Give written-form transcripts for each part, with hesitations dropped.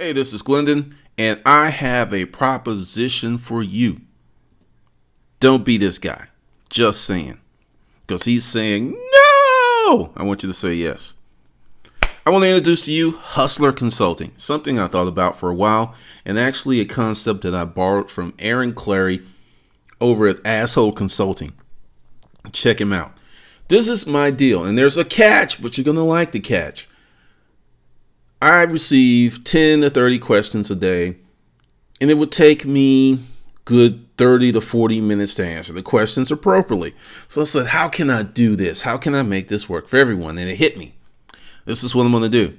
Hey, this is Glendon, and I have a proposition for you. Don't be this guy. Just saying. Because he's saying no! I want you to say yes. I want to introduce to you Hustler Consulting, something I thought about for a while, and actually a concept that I borrowed from Aaron Clary over at Asshole Consulting. Check him out. This is my deal, and there's a catch, but you're going to like the catch. I receive 10 to 30 questions a day, and it would take me good 30 to 40 minutes to answer the questions appropriately. So I said, how can I do this? How can I make this work for everyone? And it hit me. This is what I'm going to do.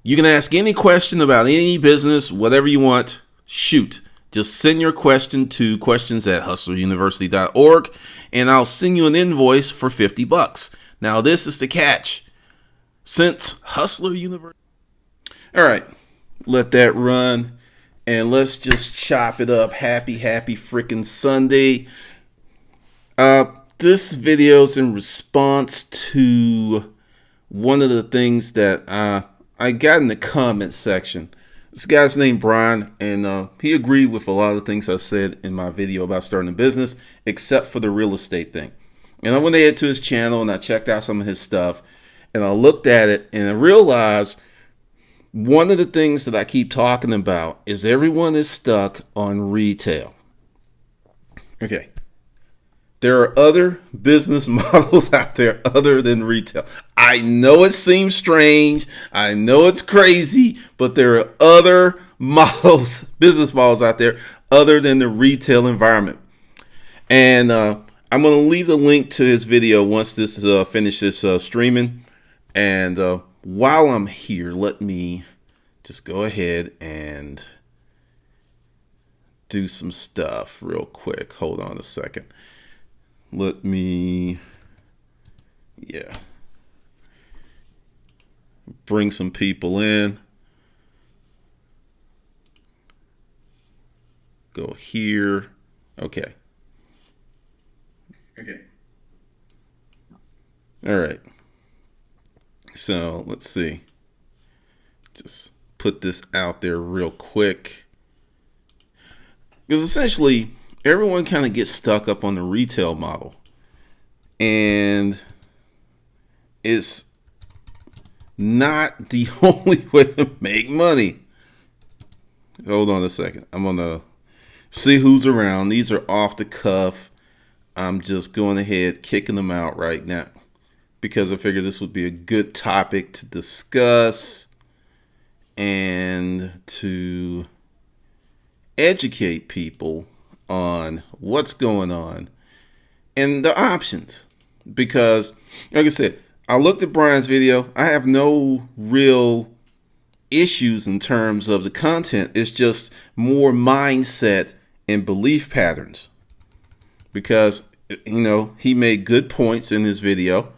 You can ask any question about any business, whatever you want. Shoot. Just send your question to questions@hustleruniversity.org, and I'll send you an invoice for $50. Now, this is the catch. Since Hustler University. All right, let that run, and let's just chop it up. Happy freaking Sunday. This video's in response to one of the things that I got in the comment section. This guy's named Brian, and he agreed with a lot of the things I said in my video about starting a business, except for the real estate thing. And I went ahead to his channel and I checked out some of his stuff. And I looked at it and I realized one of the things that I keep talking about is everyone is stuck on retail. Okay. There are other business models out there other than retail. I know it seems strange. I know it's crazy, but there are other models, business models out there other than the retail environment. And I'm going to leave the link to his video once this finishes streaming. And while I'm here, let me just go ahead and do some stuff real quick. Hold on a second. Let me, bring some people in. Go here. Okay. All right. So let's see. Just put this out there real quick. Because essentially, everyone kind of gets stuck up on the retail model. And it's not the only way to make money. Hold on a second. I'm going to see who's around. These are off the cuff. I'm just going ahead, kicking them out right now, because I figured this would be a good topic to discuss and to educate people on what's going on and the options. Because, like I said, I looked at Brian's video. I have no real issues in terms of the content. It's just more mindset and belief patterns. Because, he made good points in his video.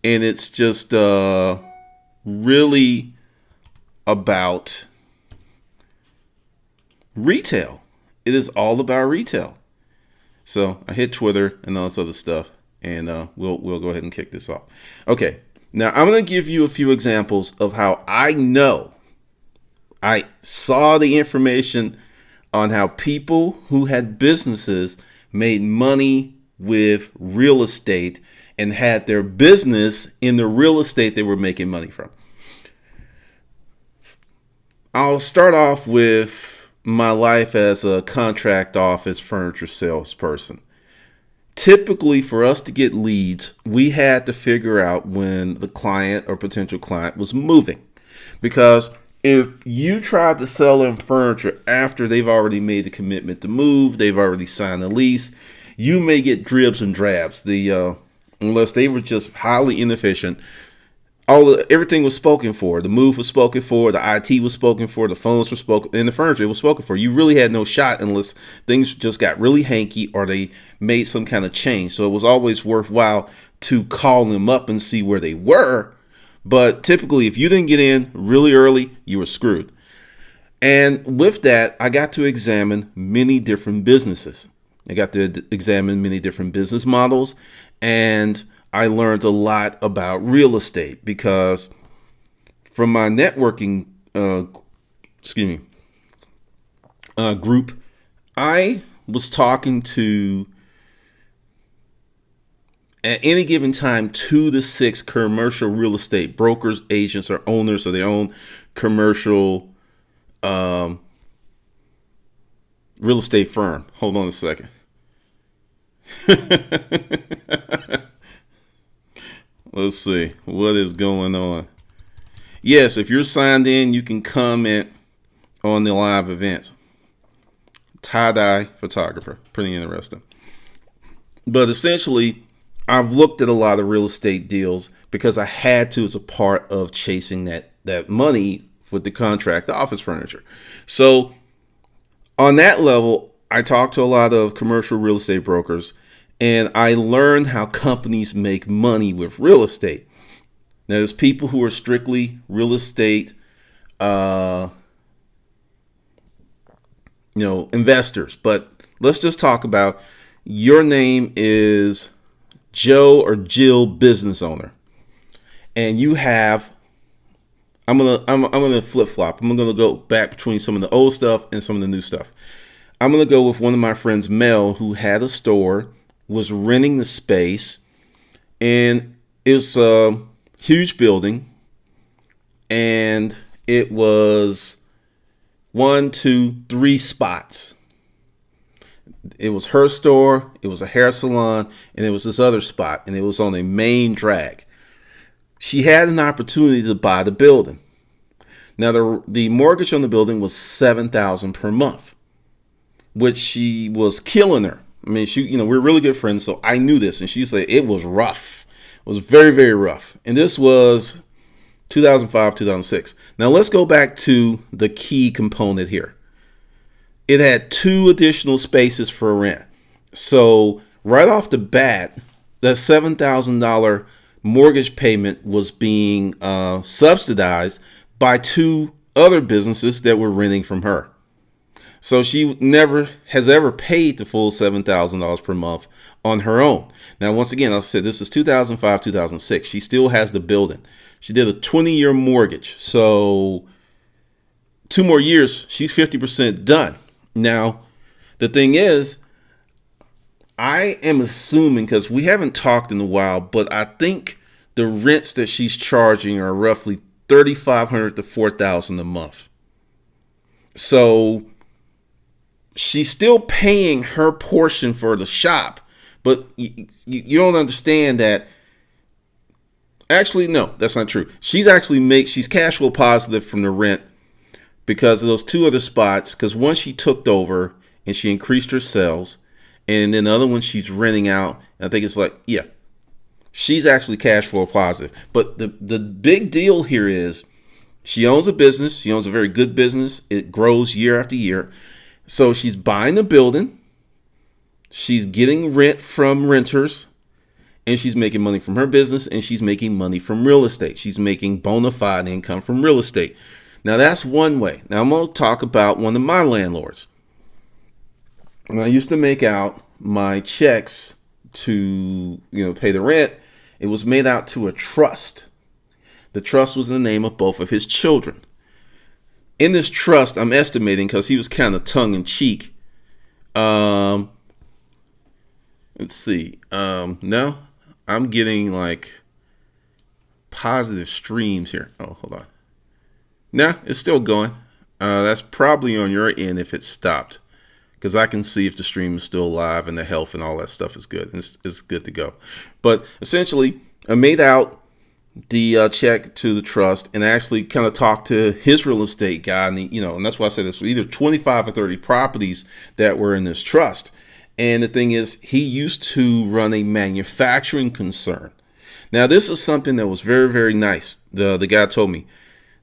And it's just really about retail. It is all about retail. So I hit Twitter and all this other stuff, and we'll go ahead and kick this off. Okay, now I'm going to give you a few examples of how I know I saw the information on how people who had businesses made money with real estate and had their business in the real estate they were making money from. I'll start off with my life as a contract office furniture salesperson. Typically, for us to get leads, we had to figure out when the client or potential client was moving. Because if you tried to sell them furniture after they've already made the commitment to move, they've already signed the lease, you may get dribs and drabs. Unless they were just highly inefficient. Everything was spoken for. The move was spoken for. The IT was spoken for. The phones were spoken, and the furniture was spoken for. You really had no shot unless things just got really hanky or they made some kind of change. So it was always worthwhile to call them up and see where they were. But typically, if you didn't get in really early, you were screwed. And with that, I got to examine many different businesses. I got to examine many different business models, and I learned a lot about real estate because from my networking uh, excuse me, group, I was talking to, at any given time, 2 to 6 commercial real estate brokers, agents, or owners of their own commercial real estate firm. Hold on a second. Let's see what is going on. Yes, if you're signed in, you can comment on the live events. Tie-dye photographer, pretty interesting. But essentially, I've looked at a lot of real estate deals because I had to as a part of chasing that money with the contract office furniture. So on that level, I talked to a lot of commercial real estate brokers, and I learned how companies make money with real estate. Now, there's people who are strictly real estate, investors. But let's just talk about, your name is Joe or Jill, business owner, and you have. I'm gonna flip flop. I'm gonna go back between some of the old stuff and some of the new stuff. I'm gonna go with one of my friends, Mel, who had a store, was renting the space, and it was a huge building, and it was 1, 2, 3 spots. It was her store, it was a hair salon, and it was this other spot, and it was on a main drag. She had an opportunity to buy the building. Now, the mortgage on the building was $7,000 per month, which she was killing her. I mean, we're really good friends, so I knew this, and she said it was rough. It was very, very rough. And this was 2005, 2006. Now, let's go back to the key component here. It had 2 additional spaces for rent. So right off the bat, that $7,000 mortgage payment was being subsidized by 2 other businesses that were renting from her. So she never has ever paid the full $7,000 per month on her own. Now, once again, I said this is 2005, 2006. She still has the building. She did a 20-year mortgage. So 2 more years, she's 50% done. Now, the thing is, I am assuming, because we haven't talked in a while, but I think the rents that she's charging are roughly $3,500 to $4,000 a month. So she's still paying her portion for the shop, but you don't understand that. Actually, no, that's not true. She's cash flow positive from the rent because of those 2 other spots. Because one, she took over and she increased her sales, and then the other one she's renting out. I think it's she's actually cash flow positive. But the big deal here is she owns a business. She owns a very good business. It grows year after year. So she's buying the building. She's getting rent from renters. And she's making money from her business. And she's making money from real estate. She's making bona fide income from real estate. Now, that's one way. Now, I'm going to talk about one of my landlords. When I used to make out my checks to pay the rent, it was made out to a trust. The trust was in the name of both of his children. In this trust, I'm estimating, because he was kind of tongue in cheek. Let's see. No, I'm getting positive streams here. Oh, hold on. No, it's still going. That's probably on your end if it stopped, because I can see if the stream is still live and the health and all that stuff is good. It's good to go. But essentially, I made out the check to the trust and actually kind of talked to his real estate guy. And, and that's why I said this was either 25 or 30 properties that were in this trust. And the thing is, he used to run a manufacturing concern. Now, this is something that was very, very nice. The guy told me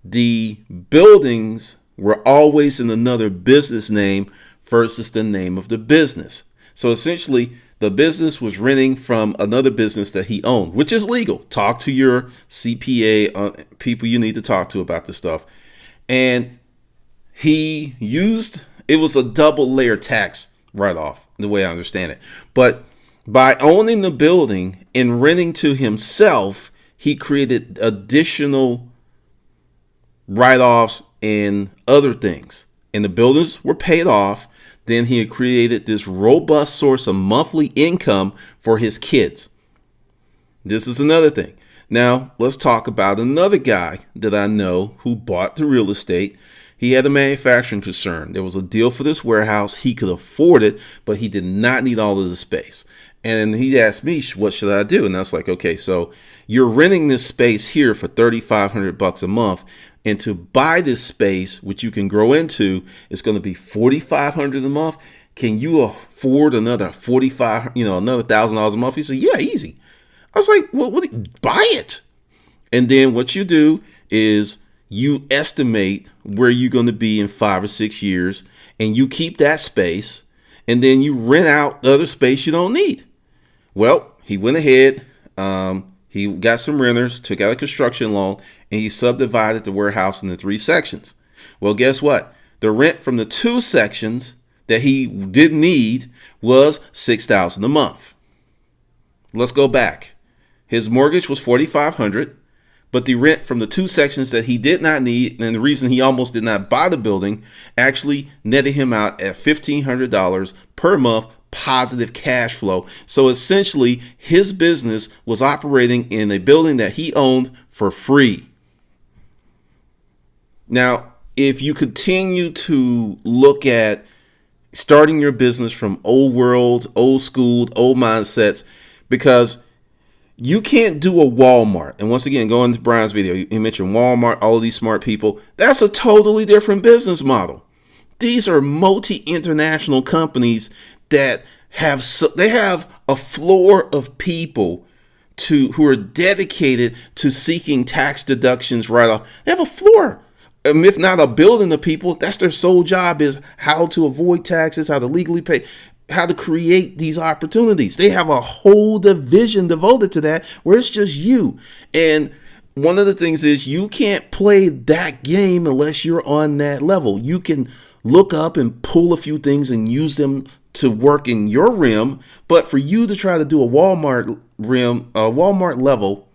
the buildings were always in another business name versus the name of the business. So essentially, the business was renting from another business that he owned, which is legal. Talk to your CPA, people you need to talk to about this stuff. And it was a double layer tax write-off, the way I understand it. But by owning the building and renting to himself, he created additional write-offs and other things. And the buildings were paid off. Then he had created this robust source of monthly income for his kids. This is another thing. Now, let's talk about another guy that I know who bought the real estate. He had a manufacturing concern. There was a deal for this warehouse. He could afford it, but he did not need all of the space. And he asked me, what should I do? And I was like, okay, so you're renting this space here for $3,500 a month. And to buy this space, which you can grow into, is going to be $4,500 a month. Can you afford another another $1,000 a month? He said, yeah, easy. I was like, well, buy it. And then what you do is you estimate where you're going to be in 5 or 6 years, and you keep that space, and then you rent out the other space you don't need. Well, he went ahead. He got some renters, took out a construction loan, and he subdivided the warehouse into 3 sections. Well, guess what? The rent from the 2 sections that he didn't need was $6,000 a month. Let's go back. His mortgage was $4,500, but the rent from the 2 sections that he did not need, and the reason he almost did not buy the building, actually netted him out at $1,500 per month positive cash flow. So essentially, his business was operating in a building that he owned for free. Now, if you continue to look at starting your business from old world, old school, old mindsets, because you can't do a Walmart. And once again, going to Brian's video, he mentioned Walmart, all of these smart people. That's a totally different business model. These are multi-international companies that have a floor of people who are dedicated to seeking tax deductions right off. They have a floor. If not a building of people, that's their sole job, is how to avoid taxes, how to legally pay, how to create these opportunities. They have a whole division devoted to that where it's just you. And one of the things is you can't play that game unless you're on that level. You can look up and pull a few things and use them to work in your rim, but for you to try to do a Walmart level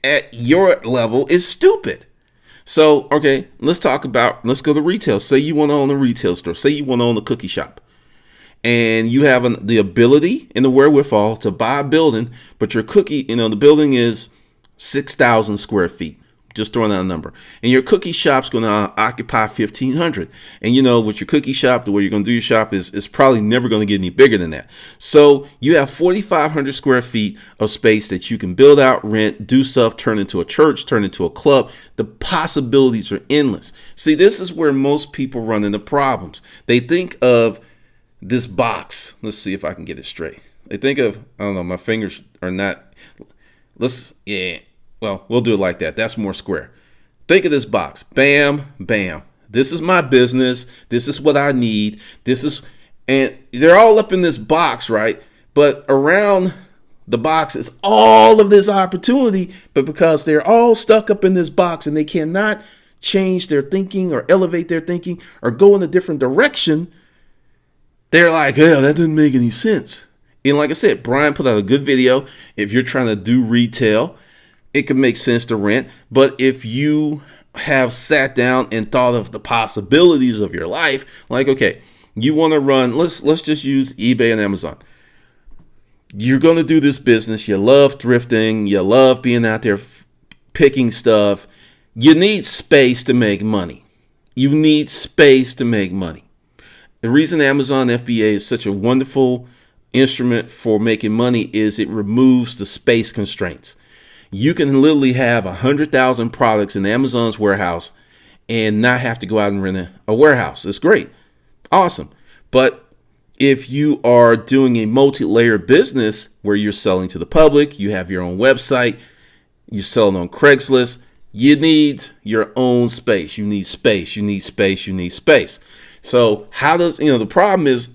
at your level is stupid. So, okay, let's go to retail. Say you want to own a retail store. Say you want to own a cookie shop. And you have the ability and the wherewithal to buy a building, but your the building is 6,000 square feet. Just throwing out a number. And your cookie shop's going to occupy 1,500. And with your cookie shop, the way you're going to do your shop is probably never going to get any bigger than that. So you have 4,500 square feet of space that you can build out, rent, do stuff, turn into a church, turn into a club. The possibilities are endless. See, this is where most people run into problems. They think of this box. Let's see if I can get it straight. They think of, I don't know, my fingers are not, well, we'll do it like that. That's more square. Think of this box. Bam, bam. This is my business. This is what I need. And they're all up in this box, right? But around the box is all of this opportunity, but because they're all stuck up in this box and they cannot change their thinking or elevate their thinking or go in a different direction, they're like, yeah, that didn't make any sense. And like I said, Brian put out a good video. If you're trying to do retail, it can make sense to rent. But if you have sat down and thought of the possibilities of your life, like, okay, you want to run, let's just use eBay and Amazon. You're going to do this business. You love thrifting. You love being out there picking stuff. You need space to make money. You need space to make money. The reason Amazon FBA is such a wonderful instrument for making money is it removes the space constraints. You can literally have 100,000 products in Amazon's warehouse and not have to go out and rent a warehouse. It's great. Awesome. But if you are doing a multi-layer business where you're selling to the public, you have your own website, you're selling on Craigslist, you need your own space. You need space. You need space. You need space. So the problem is,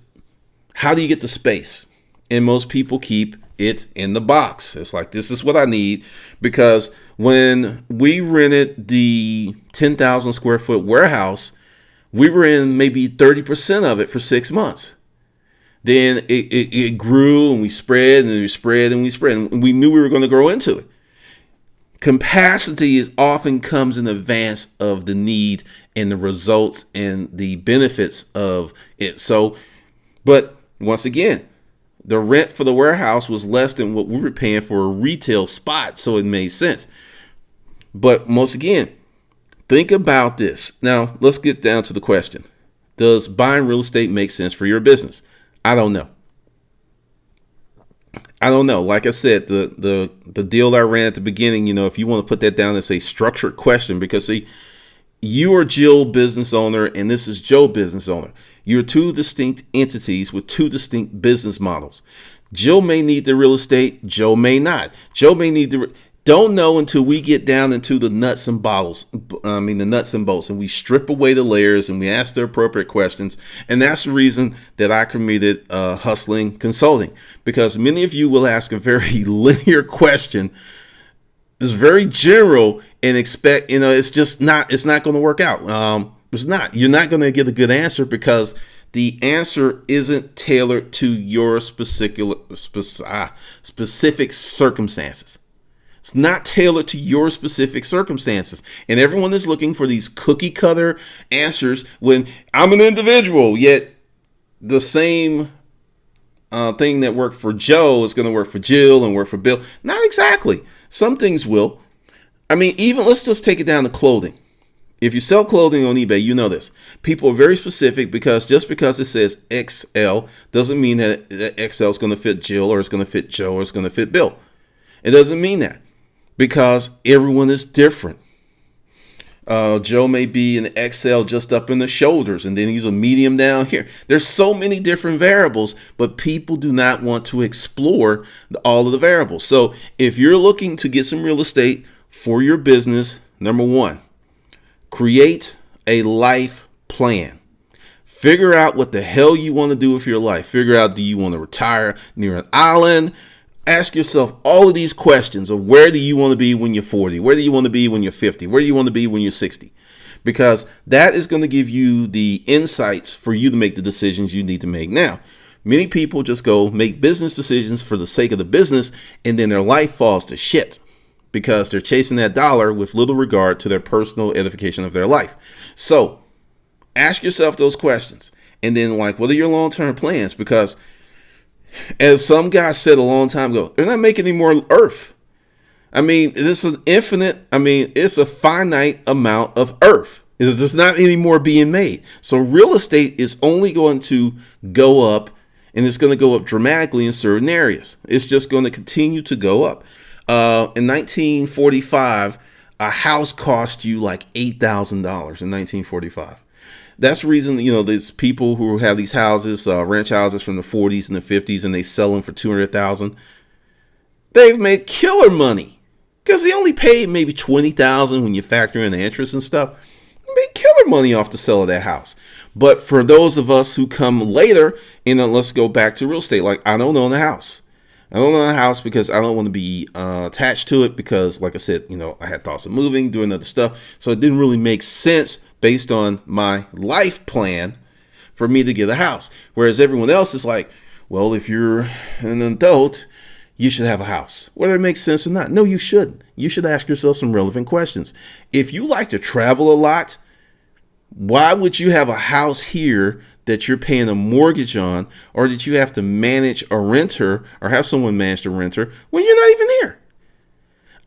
how do you get the space? And most people keep it in the box. It's like, this is what I need. Because when we rented the 10,000 square foot warehouse, we were in maybe 30% of it for 6 months. Then it grew and we spread and we spread and we spread. And we knew we were going to grow into it. Capacity is often comes in advance of the need and the results and the benefits of it. So, but once again, the rent for the warehouse was less than what we were paying for a retail spot, so it made sense. But once again, think about this. Now, let's get down to the question. Does buying real estate make sense for your business? I don't know. Like I said, the deal I ran at the beginning, if you want to put that down as a structured question, because see, you are Jill business owner and this is Joe business owner. You're two distinct entities with two distinct business models. Jill may need the real estate. Joe may not. Joe may need don't know until we get down into the nuts and bolts, and we strip away the layers and we ask the appropriate questions. And that's the reason that I created Hustling Consulting, because many of you will ask a very linear question. It's very general and expect, it's not going to work out. You're not going to get a good answer because the answer isn't tailored to your specific circumstances. It's not tailored to your specific circumstances. And everyone is looking for these cookie cutter answers when I'm an individual, yet the same thing that worked for Joe is going to work for Jill and work for Bill. Not exactly. Some things will. Even let's just take it down to clothing. If you sell clothing on eBay, you know this. People are very specific because just because it says XL doesn't mean that XL is going to fit Jill or it's going to fit Joe or it's going to fit Bill. It doesn't mean that. Because everyone is different. Joe may be an XL just up in the shoulders, and then he's a medium down here. There's so many different variables, but people do not want to explore all of the variables. So if you're looking to get some real estate for your business, number one, create a life plan. Figure out what the hell you want to do with your life. Figure out, do you want to retire near an island? Ask yourself all of these questions of where do you want to be when you're 40? Where do you want to be when you're 50? Where do you want to be when you're 60? Because that is going to give you the insights for you to make the decisions you need to make now. Many people just go make business decisions for the sake of the business, and then their life falls to shit because they're chasing that dollar with little regard to their personal edification of their life. So ask yourself those questions. And then, what are your long-term plans? Because as some guy said a long time ago, they're not making any more earth. This is it's a finite amount of earth. There's not any more being made. So real estate is only going to go up, and it's going to go up dramatically in certain areas. It's just going to continue to go up. In 1945, a house cost you like $8,000 in 1945. That's the reason, there's people who have these houses, ranch houses from the 40s and the 50s, and they sell them for $200,000. They've made killer money because they only paid maybe $20,000 when you factor in the interest and stuff. They made killer money off the sale of that house. But for those of us who come later, let's go back to real estate. I don't own a house. I don't own a house because I don't want to be attached to it because, like I said, I had thoughts of moving, doing other stuff. So it didn't really make sense based on my life plan for me to get a house. Whereas everyone else is like, well, if you're an adult, you should have a house. Whether it makes sense or not. No, you shouldn't. You should ask yourself some relevant questions. If you like to travel a lot, why would you have a house here that you're paying a mortgage on, or that you have to manage a renter or have someone manage a renter when you're not even here?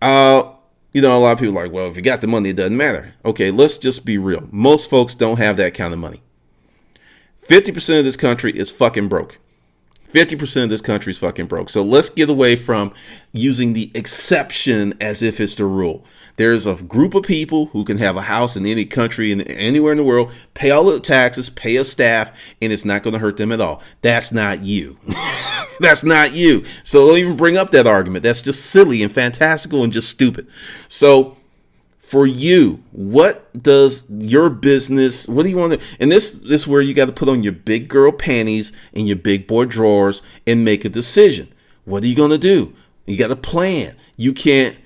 A lot of people are like, well, if you got the money, it doesn't matter. Okay, let's just be real. Most folks don't have that kind of money. 50% of this country is fucking broke. 50% of this country is fucking broke. So let's get away from using the exception as if it's the rule. There's a group of people who can have a house in any country and anywhere in the world, pay all the taxes, pay a staff, and it's not going to hurt them at all. That's not you. That's not you. So don't even bring up that argument. That's just silly and fantastical and just stupid. So for you, what does your business, what do you want to, and this is where you got to put on your big girl panties and your big boy drawers and make a decision. What are you going to do? You got to plan. You can't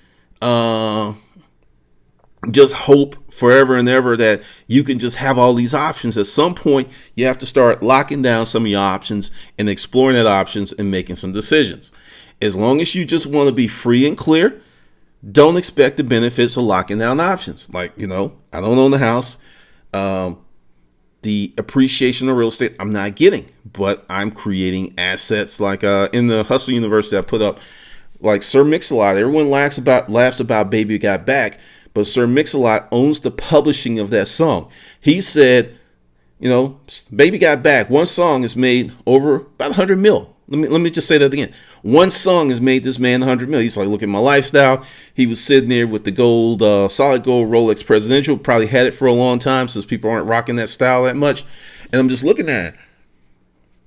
just hope forever and ever that you can just have all these options. At some point, you have to start locking down some of your options and exploring that options and making some decisions. As long as you just want to be free and clear, Don't expect the benefits of locking down options. Like, I don't own the house. The appreciation of real estate I'm not getting, but I'm creating assets. Like in the Hustle University, I put up like Sir Mix-a-Lot. Everyone laughs about Baby Got Back, but Sir Mix-a-Lot owns the publishing of that song. He said, Baby Got Back, one song has made over about 100 mil. Let me just say that again. One song has made this man 100 mil. He's like, look at my lifestyle. He was sitting there with the gold, solid gold Rolex Presidential. Probably had it for a long time since people aren't rocking that style that much. And I'm just looking at it.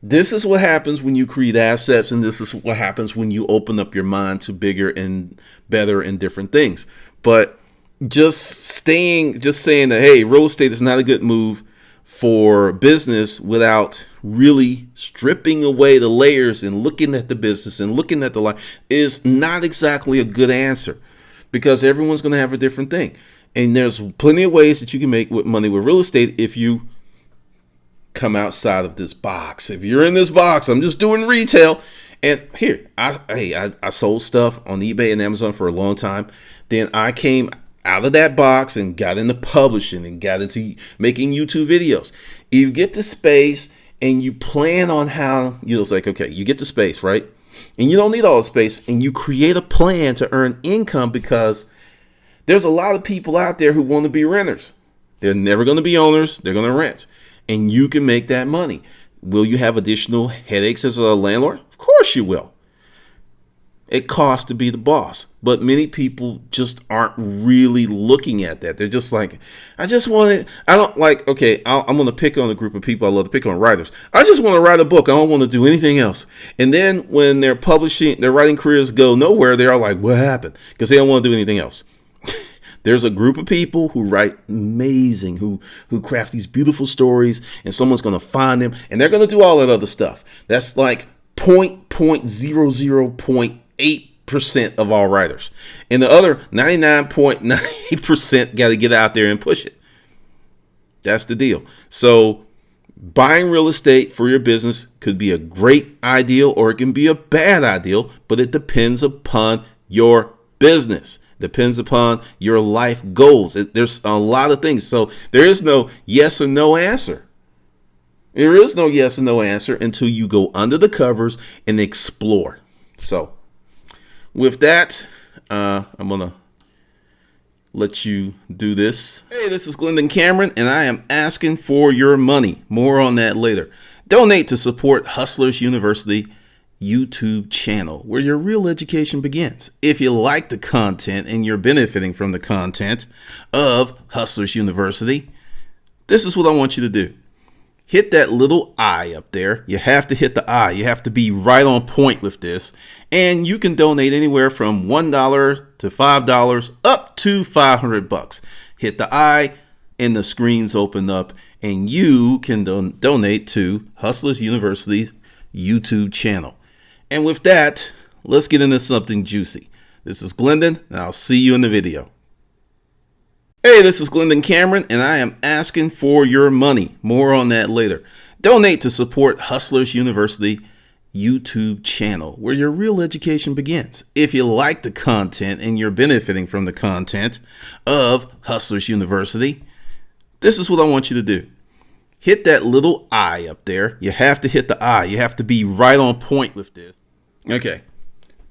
This is what happens when you create assets, and this is what happens when you open up your mind to bigger and better and different things. But just saying that, hey, real estate is not a good move for business without really stripping away the layers and looking at the business and looking at the life is not exactly a good answer, because everyone's going to have a different thing. And there's plenty of ways that you can make money with real estate if you come outside of this box. If you're in this box, I'm just doing retail. And here, I sold stuff on eBay and Amazon for a long time. Then I came out of that box and got into publishing and got into making YouTube videos. You get the space and you plan on how, it's like, okay, you get the space, right? And you don't need all the space, and you create a plan to earn income, because there's a lot of people out there who want to be renters. They're never going to be owners. They're going to rent. And you can make that money. Will you have additional headaches as a landlord? Of course you will. It costs to be the boss, but many people just aren't really looking at that. They're just like, I'm going to pick on a group of people. I love to pick on writers. I just want to write a book. I don't want to do anything else. And then when their writing careers go nowhere, they are like, what happened? Because they don't want to do anything else. There's a group of people who write amazing, who craft these beautiful stories, and someone's going to find them, and they're going to do all that other stuff. That's like 0.00.8% of all writers. And the other 99.98% got to get out there and push it. That's the deal. So buying real estate for your business could be a great ideal, or it can be a bad ideal, but it depends upon your business. Depends upon your life goals. There's a lot of things. So there is no yes or no answer. There is no yes or no answer until you go under the covers and explore. So with that, I'm going to let you do this. Hey, this is Glendon Cameron, and I am asking for your money. More on that later. Donate to support Hustlers University YouTube channel, where your real education begins. If you like the content and you're benefiting from the content of Hustlers University, this is what I want you to do. Hit that little I up there. You have to hit the I. You have to be right on point with this. And you can donate anywhere from $1 to $5 up to $500. Hit the I and the screens open up, and you can donate to Hustlers University's YouTube channel. And with that, let's get into something juicy. This is Glendon, and I'll see you in the video. Hey, this is Glendon Cameron, and I am asking for your money. More on that later. Donate to support Hustlers University YouTube channel, where your real education begins. If you like the content and you're benefiting from the content of Hustlers University, this is what I want you to do. Hit that little I up there. You have to hit the I. You have to be right on point with this. Okay.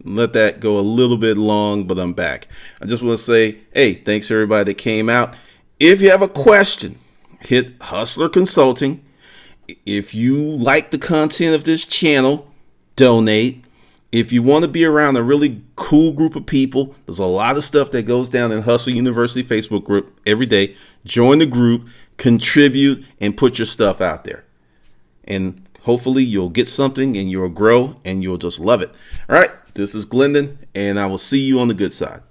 Let that go a little bit long, but I'm back. I just want to say, hey, thanks to everybody that came out. If you have a question, hit Hustler Consulting. If you like the content of this channel, donate. If you want to be around a really cool group of people, there's a lot of stuff that goes down in Hustle University Facebook group every day. Join the group, contribute, and put your stuff out there. And hopefully you'll get something, and you'll grow, and you'll just love it. All right, this is Glendon, and I will see you on the good side.